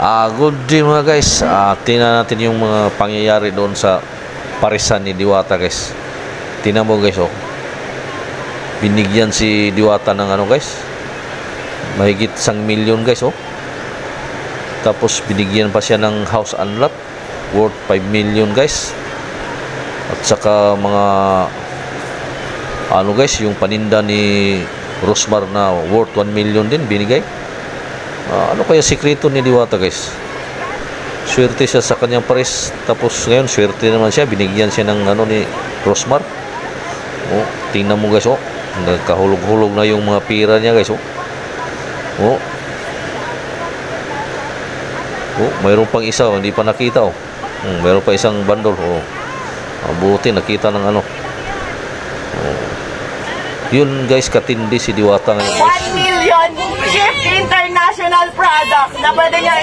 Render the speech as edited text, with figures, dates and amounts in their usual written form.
Good day mga guys. Tingnan natin yung mga pangyayari doon sa parisan ni Diwata guys. Tingnan mo guys, oh. Binigyan si Diwata ng ano guys, mahigit 1 milyon guys, oh. Tapos binigyan pa siya ng house and lot worth 5 million guys. At saka mga ano guys, yung paninda ni Rosmar na worth 1 million din binigay. Ano kaya sikreto ni Diwata guys? Swerte siya sa kanyang pares. Tapos ngayon swerte naman siya, binigyan siya ng ano ni Rosmar. Oh, tingnan mo guys, oh. Nagkahulog-hulog na yung mga pira niya guys, oh. Oh. Oh, mayroon pang isa, oh, hindi pa nakita, oh. Mayroon pa isang bandol, oh. Mabuti nakita ng ano. Oh. Yun guys, katindi si Diwata ngayon. 1 million Shift International product na pwede niya